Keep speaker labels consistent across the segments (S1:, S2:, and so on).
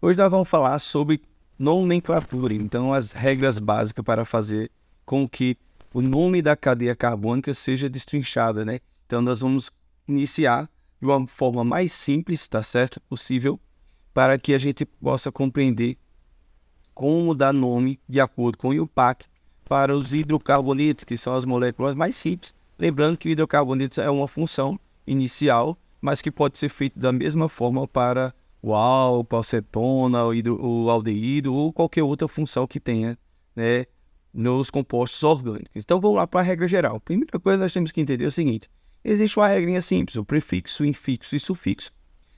S1: Hoje nós vamos falar sobre nomenclatura, então as regras básicas para fazer com que o nome da cadeia carbônica seja destrinchada, né? Então nós vamos iniciar de uma forma mais simples, tá certo? Possível, para que a gente possa compreender como dar nome de acordo com o IUPAC para os hidrocarbonetos, que são as moléculas mais simples. Lembrando que o hidrocarboneto é uma função inicial, mas que pode ser feito da mesma forma para o álcool, a acetona, o aldeído ou qualquer outra função que tenha, né, nos compostos orgânicos. Então vamos lá para a regra geral. Primeira coisa nós temos que entender é o seguinte: existe uma regrinha simples, o prefixo, o infixo e sufixo.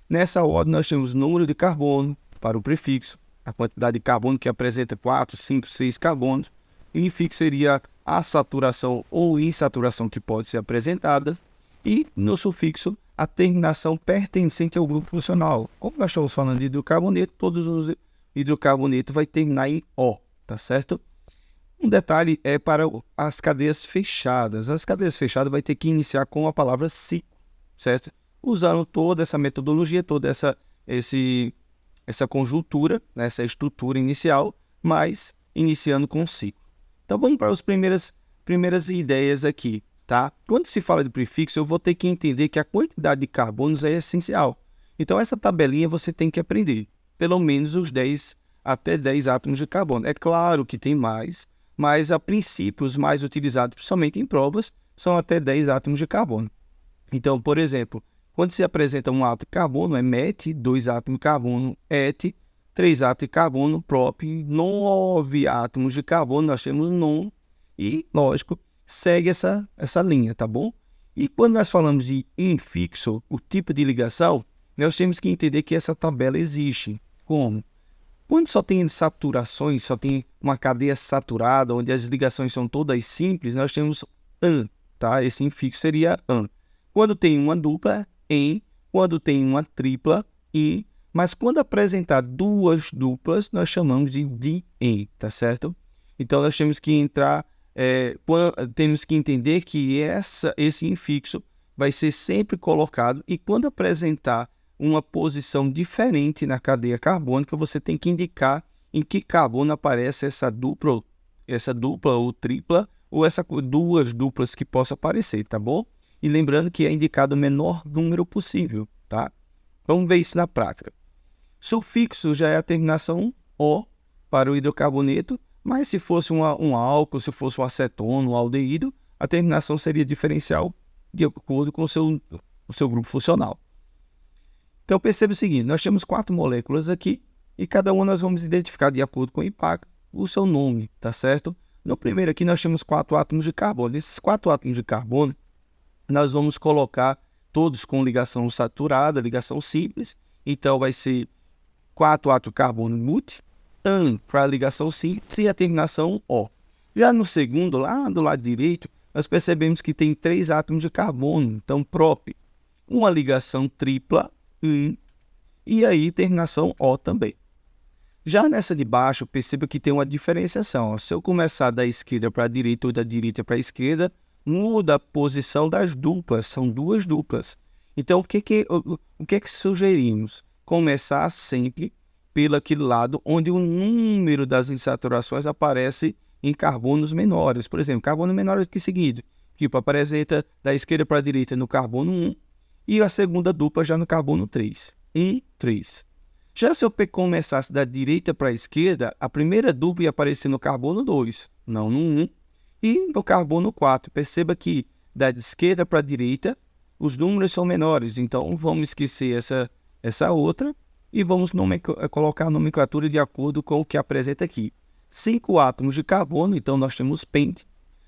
S1: Nessa ordem nós temos o número de carbono para o prefixo, a quantidade de carbono que apresenta 4, 5, 6 carbonos. O infixo seria a saturação ou insaturação que pode ser apresentada. E no sufixo, a terminação pertencente ao grupo funcional. Como nós estamos falando de hidrocarboneto, todos os hidrocarbonetos vai terminar em O, tá certo? Um detalhe é para as cadeias fechadas. As cadeias fechadas vai ter que iniciar com a palavra ciclo, certo? Usando toda essa metodologia, toda essa conjuntura, né, essa estrutura inicial, mas iniciando com ciclo. Então vamos para as primeiras ideias aqui, tá? Quando se fala de prefixo, eu vou ter que entender que a quantidade de carbonos é essencial. Então essa tabelinha você tem que aprender, pelo menos os 10 até 10 átomos de carbono. É claro que tem mais, mas a princípio os mais utilizados, principalmente em provas, são até 10 átomos de carbono. Então, por exemplo, quando se apresenta um átomo de carbono, é MET, 2 átomos de carbono, ET, 3 átomos de carbono, PROP, 9 átomos de carbono, nós temos NON, e, lógico, segue essa linha, tá bom? E quando nós falamos de infixo, o tipo de ligação, nós temos que entender que essa tabela existe. Como? Quando só tem saturações, só tem uma cadeia saturada, onde as ligações são todas simples, nós temos AN, tá? Esse infixo seria AN. Quando tem uma dupla, em. Quando tem uma tripla, in. Mas quando apresentar duas duplas, nós chamamos de di-en, tá certo? Então, nós temos que temos que entender que esse infixo vai ser sempre colocado, e quando apresentar uma posição diferente na cadeia carbônica, você tem que indicar em que carbono aparece essa dupla ou tripla, ou duas duplas que possa aparecer, tá bom? E lembrando que é indicado o menor número possível, tá? Vamos ver isso na prática. Sufixo já é a terminação O para o hidrocarboneto, mas se fosse um álcool, se fosse um acetona, um aldeído, a terminação seria diferencial de acordo com o seu grupo funcional. Então perceba o seguinte: nós temos 4 moléculas aqui, e cada uma nós vamos identificar de acordo com o impacto o seu nome, tá certo? No primeiro aqui nós temos 4 átomos de carbono. Esses 4 átomos de carbono, nós vamos colocar todos com ligação saturada, ligação simples. Então vai ser 4 átomos de carbono MUT, AN para a ligação simples e a terminação O. Já no segundo, lá do lado direito, nós percebemos que tem 3 átomos de carbono, então PROP, uma ligação tripla, IN, e aí terminação O também. Já nessa de baixo, perceba que tem uma diferenciação. Se eu começar da esquerda para a direita ou da direita para a esquerda, muda a posição das duplas, são duas duplas. Então, o que sugerimos? Começar sempre pelo aquele lado onde o número das insaturações aparece em carbonos menores. Por exemplo, carbono menor é o seguinte, tipo, apresenta da esquerda para a direita no carbono 1 e a segunda dupla já no carbono 3. 1, 3. Já se eu começasse da direita para a esquerda, a primeira dupla ia aparecer no carbono 2, não no 1. E no carbono 4, perceba que da esquerda para a direita, os números são menores. Então, vamos esquecer essa outra e vamos colocar a nomenclatura de acordo com o que apresenta aqui. 5 átomos de carbono, então nós temos pente.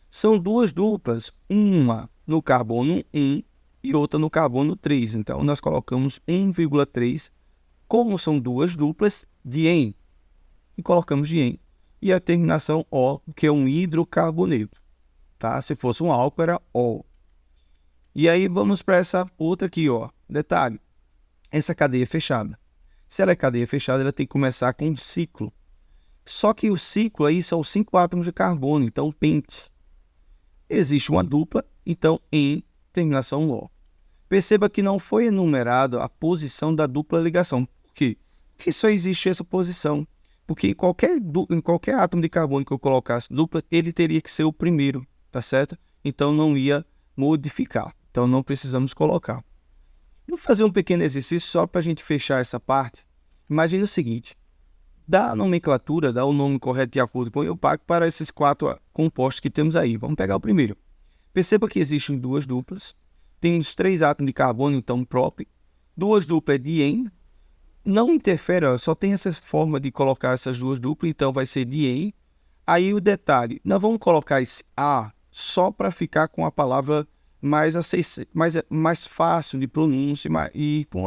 S1: São duas duplas, uma no carbono 1 e outra no carbono 3. Então, nós colocamos 1,3. Como são duas duplas, dien. E colocamos dien. E a terminação O, que é um hidrocarboneto, tá? Se fosse um álcool, era O. E aí vamos para essa outra aqui, ó. Detalhe, essa cadeia fechada. Se ela é cadeia fechada, ela tem que começar com um ciclo. Só que o ciclo aí são 5 átomos de carbono, então pente. Existe uma dupla, então em terminação O. Perceba que não foi enumerado a posição da dupla ligação. Por quê? que só existe essa posição. Porque em qualquer átomo de carbono que eu colocasse dupla, ele teria que ser o primeiro, tá certo? Então não ia modificar. Então não precisamos colocar. Vou fazer um pequeno exercício só para a gente fechar essa parte. Imagina o seguinte: dá a nomenclatura, dá o nome correto de acordo com o IUPAC para esses 4 compostos que temos aí. Vamos pegar o primeiro. Perceba que existem 2 duplas. Temos 3 átomos de carbono, então prop. 2 duplas é diene. Não interfere, ó, só tem essa forma de colocar essas 2 duplas, então vai ser diene. Aí o detalhe, nós vamos colocar esse A só para ficar com a palavra mais fácil de pronúncia e com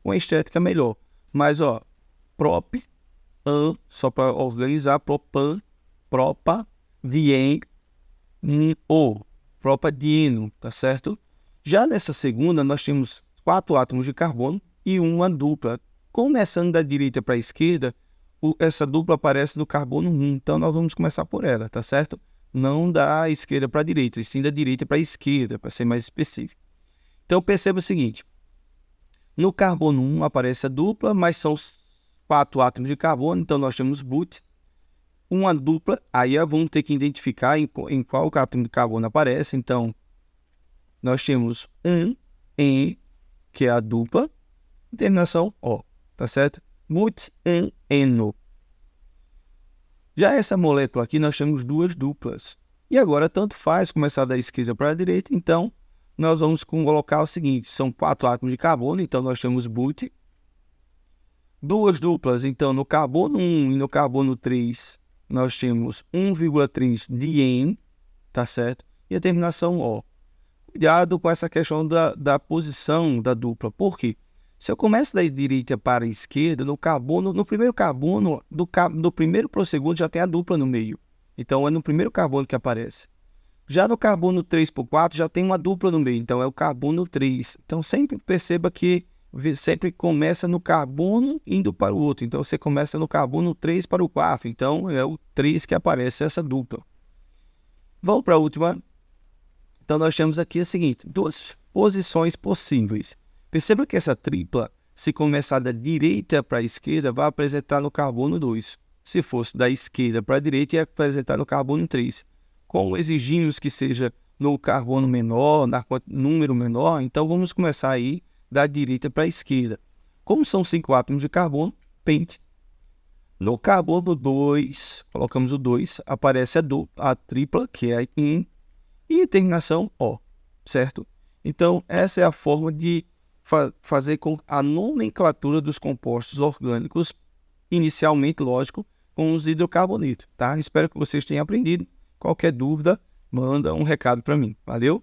S1: uma estética melhor. Mas, ó, prop, só para organizar, propan, propa, dien, o, propa, dieno, tá certo? Já nessa segunda, nós temos 4 átomos de carbono e uma dupla. Começando da direita para a esquerda, essa dupla aparece no carbono 1, então nós vamos começar por ela, tá certo? Não da esquerda para a direita, e sim da direita para a esquerda, para ser mais específico. Então perceba o seguinte: no carbono 1 aparece a dupla, mas são 4 átomos de carbono, então nós temos but. Uma dupla, aí vamos ter que identificar em qual átomo de carbono aparece. Então nós temos em, que é a dupla, terminação O, tá certo? But, eno. Já essa molécula aqui, nós temos 2 duplas. E agora, tanto faz começar da esquerda para a direita, então nós vamos colocar o seguinte: são 4 átomos de carbono, então nós temos but. 2 duplas, então no carbono 1 e no carbono 3, nós temos 1,3 diene, tá certo? E a terminação O. Cuidado com essa questão da posição da dupla. Por quê? Se eu começo da direita para a esquerda, no primeiro carbono, do primeiro para o segundo já tem a dupla no meio. Então é no primeiro carbono que aparece. Já no carbono 3 para o 4 já tem uma dupla no meio, então é o carbono 3. Então sempre perceba que sempre começa no carbono indo para o outro. Então você começa no carbono 3 para o 4, então é o 3 que aparece essa dupla. Vamos para a última. Então nós temos aqui a seguinte: 2 posições possíveis. Perceba que essa tripla, se começar da direita para a esquerda, vai apresentar no carbono 2. Se fosse da esquerda para a direita, ia apresentar no carbono 3. Como exigimos que seja no carbono menor, número menor, então vamos começar aí da direita para a esquerda. Como são 5 átomos de carbono, pente. No carbono 2, colocamos o 2, aparece a tripla, que é in, e a terminação O, certo? Então, essa é a forma de fazer com a nomenclatura dos compostos orgânicos, inicialmente, lógico, com os hidrocarbonetos, tá? Espero que vocês tenham aprendido. Qualquer dúvida, manda um recado para mim. Valeu?